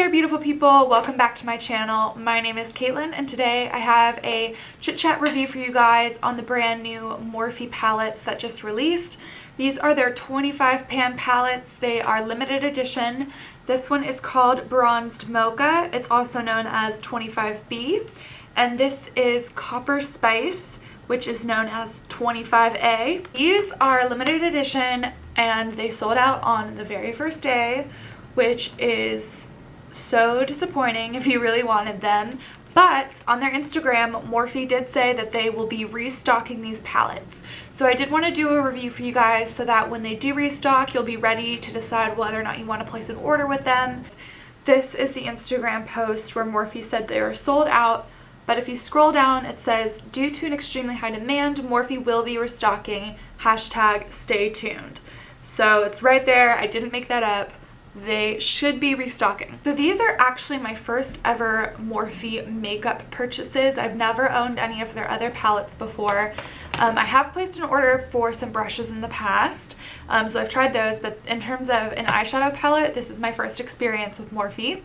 there, beautiful people. Welcome back to my channel. My name is Caitlin, and today I have a chit chat review for you guys on the brand new Morphe palettes that just released. These are their 25 pan palettes. They are limited edition. This one is called Bronzed Mocha. It's also known as 25B. And this is Copper Spice, which is known as 25A. These are limited edition and they sold out on the very first day, which is so disappointing if you really wanted them. But on their Instagram, Morphe did say that they will be restocking these palettes. So I did want to do a review for you guys so that when they do restock, you'll be ready to decide whether or not you want to place an order with them. This is the Instagram post where Morphe said they were sold out. But if you scroll down, it says, due to an extremely high demand, Morphe will be restocking, hashtag stay tuned. So it's right there. I didn't make that up. They should be restocking. So these are actually my first ever Morphe makeup purchases. I've never owned any of their other palettes before. I have placed an order for some brushes in the past, so I've tried those, but in terms of an eyeshadow palette, this is my first experience with Morphe.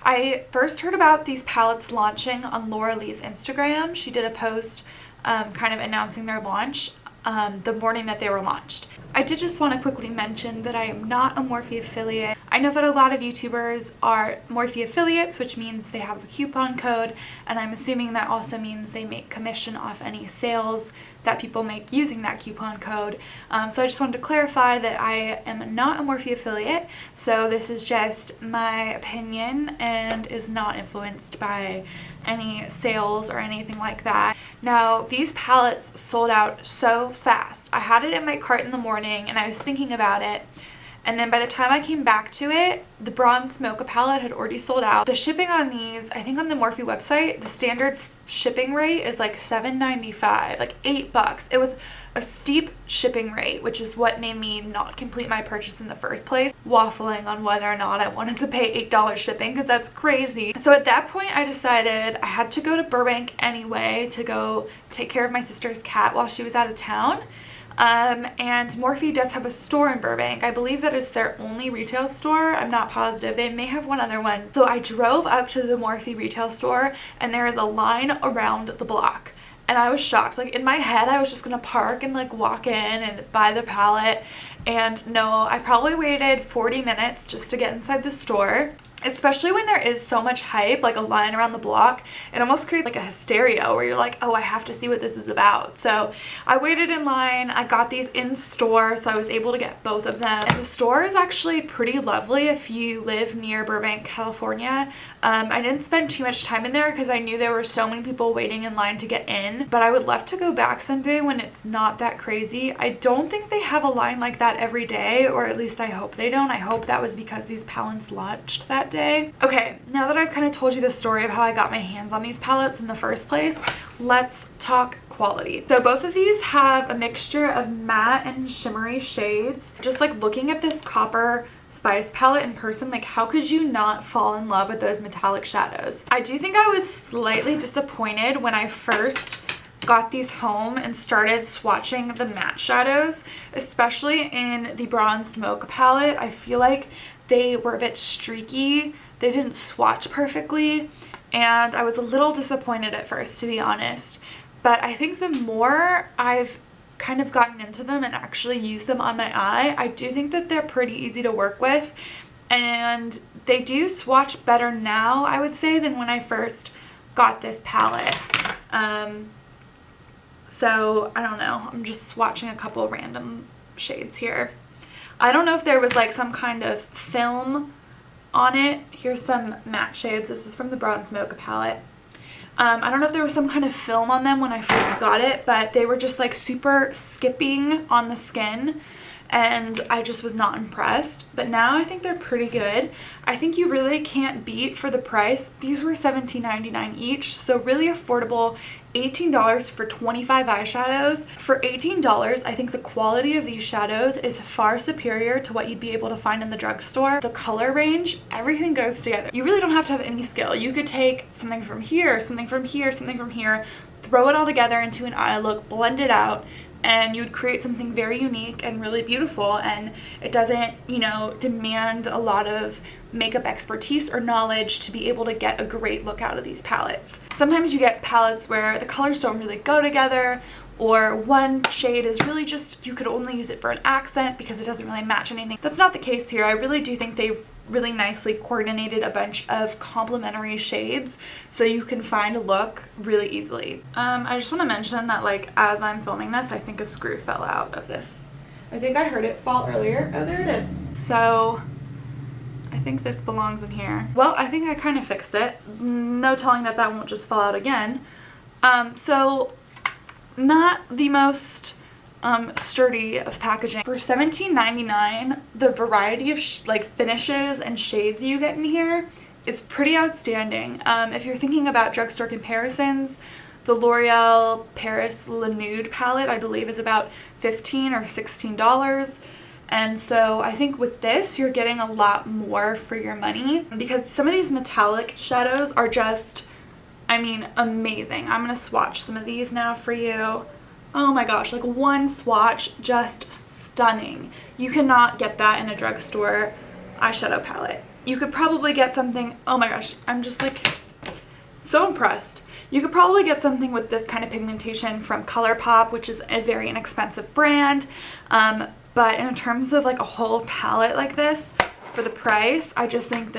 I first heard about these palettes launching on Laura Lee's Instagram. She did a post kind of announcing their launch the morning that they were launched. I did just want to quickly mention that I am not a Morphe affiliate. I know that a lot of YouTubers are Morphe affiliates, which means they have a coupon code, and I'm assuming that also means they make commission off any sales that people make using that coupon code. So I just wanted to clarify that I am not a Morphe affiliate, so this is just my opinion and is not influenced by any sales or anything like that. Now, these palettes sold out so fast. I had it in my cart in the morning and I was thinking about it, and then by the time I came back to it, the Bronze Mocha palette had already sold out. The shipping on these, I think on the Morphe website, the standard shipping rate is like $7.95, like $8. It was a steep shipping rate, which is what made me not complete my purchase in the first place, waffling on whether or not I wanted to pay $8 shipping because that's crazy. So at that point I decided I had to go to Burbank anyway to go take care of my sister's cat while she was out of town. And Morphe does have a store in Burbank. I believe that is their only retail store. I'm not positive. They may have one other one. So I drove up to the Morphe retail store and there is a line around the block. And I was shocked. Like, in my head, I was just gonna park and like walk in and buy the palette. And no, I probably waited 40 minutes just to get inside the store. Especially when there is so much hype, like a line around the block, it almost creates like a hysteria where you're like, oh, I have to see what this is about. So I waited in line. I got these in store, so I was able to get both of them. And the store is actually pretty lovely if you live near Burbank, California. I didn't spend too much time in there because I knew there were so many people waiting in line to get in, but I would love to go back someday when it's not that crazy. I don't think they have a line like that every day, or at least I hope they don't. I hope that was because these palettes launched that day. Okay, now that I've kind of told you the story of how I got my hands on these palettes in the first place, let's talk quality. So both of these have a mixture of matte and shimmery shades. Just like looking at this Copper Spice palette in person, like how could you not fall in love with those metallic shadows? I do think I was slightly disappointed when I first got these home and started swatching the matte shadows, especially in the Bronzed Mocha palette. I feel like they were a bit streaky. They didn't swatch perfectly, and I was a little disappointed at first, to be honest. But I think the more I've kind of gotten into them and actually used them on my eye, I do think that they're pretty easy to work with, and they do swatch better now, I would say, than when I first got this palette. So I don't know, I'm just swatching a couple random shades here. I don't know if there was like some kind of film on it. Here's some matte shades. This is from the Bronze Mocha palette. I don't know if there was some kind of film on them when I first got it, but they were just like super skipping on the skin, and I just was not impressed. But now I think they're pretty good. I think you really can't beat for the price. These were $17.99 each, so really affordable. $18 for 25 eyeshadows. For $18, I think the quality of these shadows is far superior to what you'd be able to find in the drugstore. The color range, everything goes together. You really don't have to have any skill. You could take something from here, something from here, something from here, throw it all together into an eye look, blend it out, and you would create something very unique and really beautiful, and it doesn't, you know, demand a lot of makeup expertise or knowledge to be able to get a great look out of these palettes. Sometimes you get palettes where the colors don't really go together, or one shade is really just, you could only use it for an accent because it doesn't really match anything. That's not the case here. I really do think they've really nicely coordinated a bunch of complementary shades so you can find a look really easily. I just want to mention that, like, as I'm filming this, I think a screw fell out of this. I think I heard it fall earlier. Oh, there it is. So I think this belongs in here. Well, I think I kind of fixed it. No telling that that won't just fall out again. So not the most sturdy of packaging. For $17.99, the variety of finishes and shades you get in here is pretty outstanding. If you're thinking about Drugstore Comparisons, the L'Oreal Paris Le Nude palette, I believe, is about $15 or $16. And so I think with this, you're getting a lot more for your money, because some of these metallic shadows are just, I mean, amazing. I'm gonna swatch some of these now for you. Oh my gosh, like one swatch, just stunning. You cannot get that in a drugstore eyeshadow palette. You could probably get something, oh my gosh, I'm just like so impressed. You could probably get something with this kind of pigmentation from ColourPop, which is a very inexpensive brand. But in terms of like a whole palette like this, for the price, I just think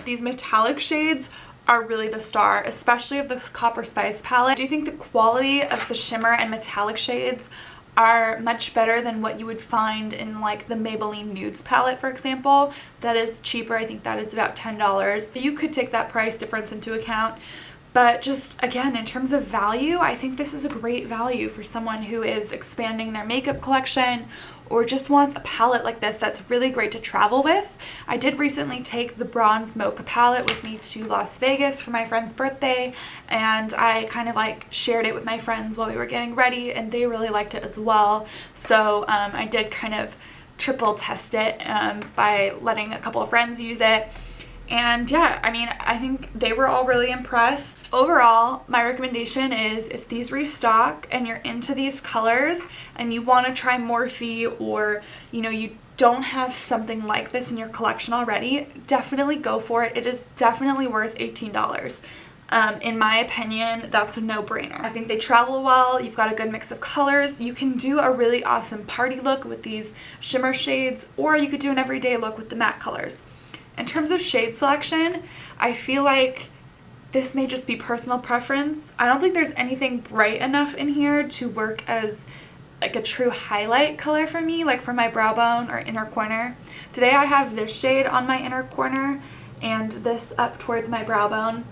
these metallic shades are really the star, especially of this Copper Spice palette. I do think the quality of the shimmer and metallic shades are much better than what you would find in like the Maybelline Nudes palette, for example. That is cheaper. I think that is about $10. You could take that price difference into account. But just, again, in terms of value, I think this is a great value for someone who is expanding their makeup collection or just wants a palette like this that's really great to travel with. I did recently take the Bronze Mocha palette with me to Las Vegas for my friend's birthday, and I kind of like shared it with my friends while we were getting ready, and they really liked it as well. So I did kind of triple test it by letting a couple of friends use it. And yeah, I mean, I think they were all really impressed. Overall, my recommendation is if these restock and you're into these colors and you want to try Morphe, or, you know, you don't have something like this in your collection already, definitely go for it. It is definitely worth $18. In my opinion, that's a no-brainer. I think they travel well. You've got a good mix of colors. You can do a really awesome party look with these shimmer shades, or you could do an everyday look with the matte colors. In terms of shade selection, I feel like this may just be personal preference. I don't think there's anything bright enough in here to work as like a true highlight color for me, like for my brow bone or inner corner. Today I have this shade on my inner corner and this up towards my brow bone.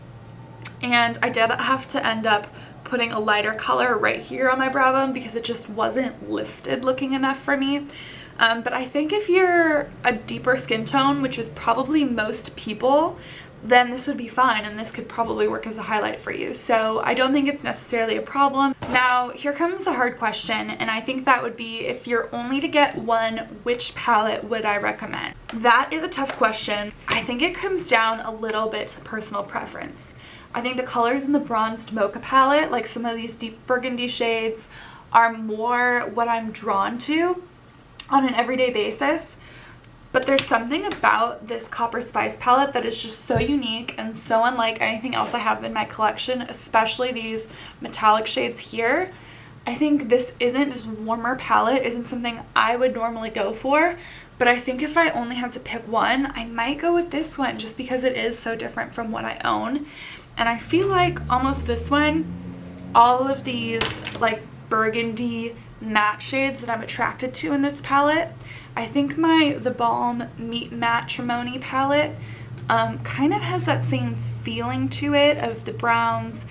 And I did have to end up putting a lighter color right here on my brow bone because it just wasn't lifted looking enough for me. But I think if you're a deeper skin tone, which is probably most people, then this would be fine, and this could probably work as a highlight for you. So I don't think it's necessarily a problem. Now, here comes the hard question, and I think that would be, if you're only to get one, which palette would I recommend? That is a tough question. I think it comes down a little bit to personal preference. I think the colors in the Bronzed Mocha palette, like some of these deep burgundy shades, are more what I'm drawn to on an everyday basis. But there's something about this Copper Spice palette that is just so unique and so unlike anything else I have in my collection, especially these metallic shades here. I think this warmer palette isn't something I would normally go for, but I think if I only had to pick one, I might go with this one just because it is so different from what I own. And I feel like almost this one, all of these like burgundy matte shades that I'm attracted to in this palette, I think the Balm Meet Matrimony palette kind of has that same feeling to it of the browns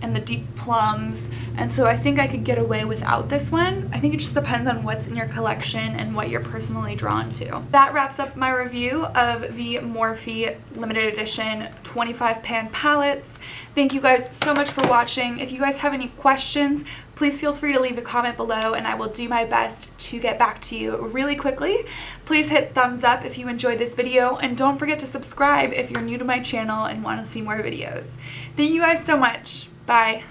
and the deep plums, and so I think I could get away without this one. I think it just depends on what's in your collection and what you're personally drawn to. That wraps up my review of the Morphe limited edition 25 pan palettes. Thank you guys so much for watching. If you guys have any questions, please feel free to leave a comment below and I will do my best to get back to you really quickly. Please hit thumbs up if you enjoyed this video, and don't forget to subscribe if you're new to my channel and want to see more videos. Thank you guys so much. Bye.